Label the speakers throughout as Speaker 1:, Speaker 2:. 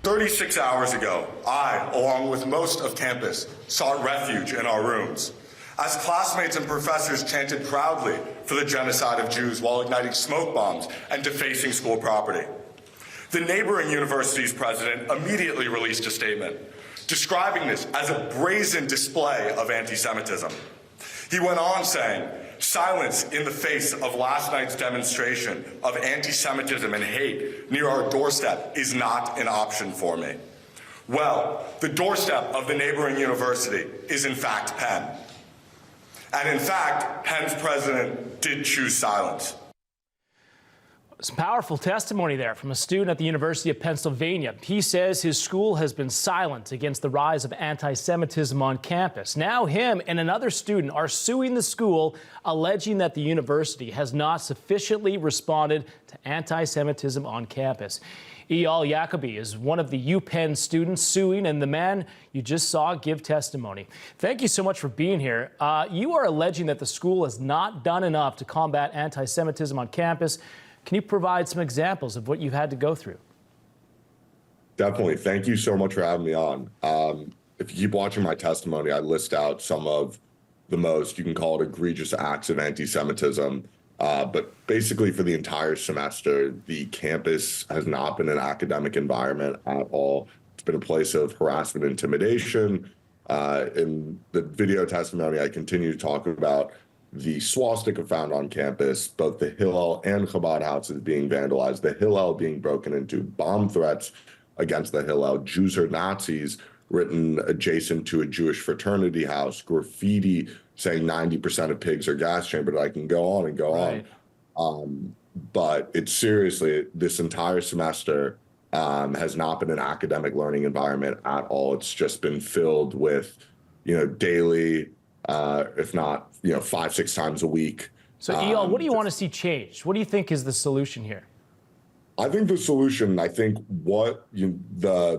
Speaker 1: 36 hours ago, I, along with most of campus, sought refuge in our rooms, as classmates and professors chanted proudly for the genocide of Jews while igniting smoke bombs and defacing school property. The neighboring university's president immediately released a statement, describing this as a brazen display of anti-Semitism. He went on saying, "Silence in the face of last night's demonstration of anti-Semitism and hate near our doorstep is not an option for me." Well, the doorstep of the neighboring university is in fact Penn. And in fact, Penn's president did choose silence.
Speaker 2: Some powerful testimony there from a student at the University of Pennsylvania. He says his school has been silent against the rise of anti-Semitism on campus. Now him and another student are suing the school, alleging that the university has not sufficiently responded to anti-Semitism on campus. Eyal Yakoby is one of the UPenn students suing, and the man you just saw give testimony. Thank you so much for being here. You are alleging that the school has not done enough to combat anti-Semitism on campus. Can you provide some examples of what you've had to go through?
Speaker 3: Definitely. Thank you so much for having me on. If you keep watching my testimony, I list out some of the most, you can call it egregious acts of anti-Semitism. But basically for the entire semester, the campus has not been an academic environment at all. It's been a place of harassment, intimidation. In the video testimony, I continue to talk about the swastika found on campus, both the Hillel and Chabad houses being vandalized, the Hillel being broken into, bomb threats against the Hillel, Jews are Nazis written adjacent to a Jewish fraternity house, graffiti saying 90% of pigs are gas chambered. I can go on and go on. But it's seriously, this entire semester has not been an academic learning environment at all. It's just been filled with, daily, if not, 5-6 times a week.
Speaker 2: So, Eyal, what do you want to see changed? What do you think is the solution here?
Speaker 3: I think the solution, the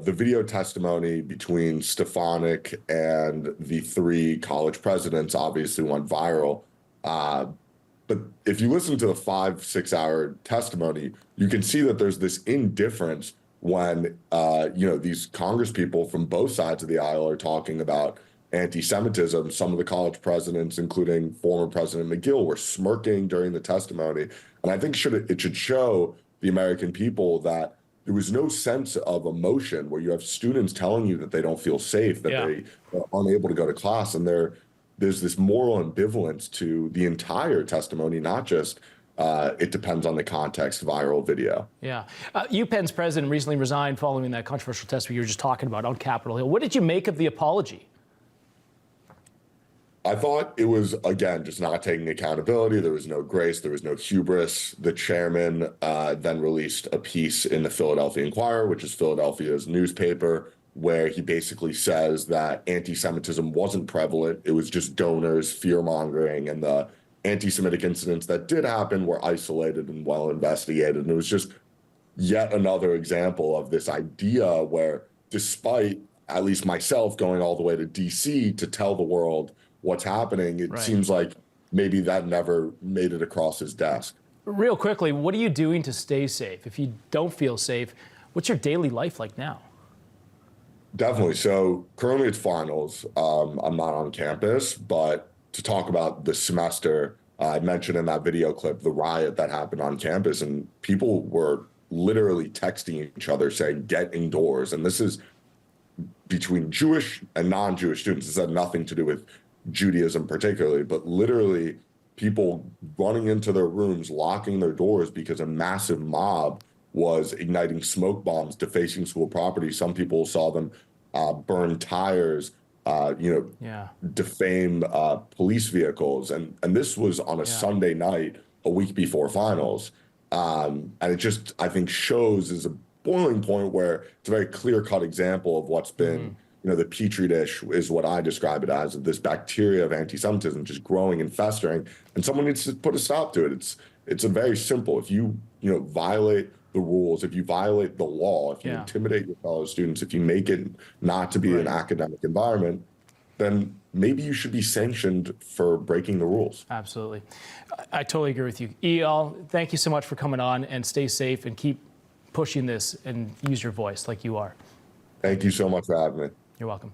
Speaker 3: video testimony between Stefanik and the 3 college presidents obviously went viral. But if you listen to the 5-6 hour testimony, you can see that there's this indifference when, these Congress people from both sides of the aisle are talking about anti-Semitism. Some of the college presidents, including former President McGill, were smirking during the testimony. And I think it should show the American people that there was no sense of emotion where you have students telling you that they don't feel safe, that they are unable to go to class. And there's this moral ambivalence to the entire testimony, not just it depends on the context viral video.
Speaker 2: Yeah. UPenn's president recently resigned following that controversial testimony you were just talking about on Capitol Hill. What did you make of the apology?
Speaker 3: I thought it was, again, just not taking accountability. There was no grace. There was no hubris. The chairman then released a piece in the Philadelphia Inquirer, which is Philadelphia's newspaper, where he basically says that anti-Semitism wasn't prevalent. It was just donors, fear-mongering, and the anti-Semitic incidents that did happen were isolated and well investigated. And it was just yet another example of this idea where, despite at least myself going all the way to D.C. to tell the world what's happening, it seems like maybe that never made it across his desk.
Speaker 2: Real quickly, what are you doing to stay safe? If you don't feel safe, what's your daily life like now?
Speaker 3: Definitely. So currently it's finals. I'm not on campus, but to talk about the semester, I mentioned in that video clip the riot that happened on campus, and people were literally texting each other saying, get indoors. And this is between Jewish and non-Jewish students. This had nothing to do with Judaism particularly, but literally people running into their rooms, locking their doors because a massive mob was igniting smoke bombs, defacing school property. Some people saw them burn tires, defame police vehicles. And this was on a Sunday night, a week before finals. And it just, I think, shows as a boiling point where it's a very clear-cut example of what's been the petri dish is what I describe it as, of this bacteria of anti-Semitism just growing and festering, and someone needs to put a stop to it. It's a very simple. If you violate the rules, if you violate the law, if you intimidate your fellow students, if you make it not to be an academic environment, then maybe you should be sanctioned for breaking the rules.
Speaker 2: Absolutely. I totally agree with you. Eyal, thank you so much for coming on, and stay safe and keep pushing this and use your voice like you are.
Speaker 3: Thank you so much for having me.
Speaker 2: You're welcome.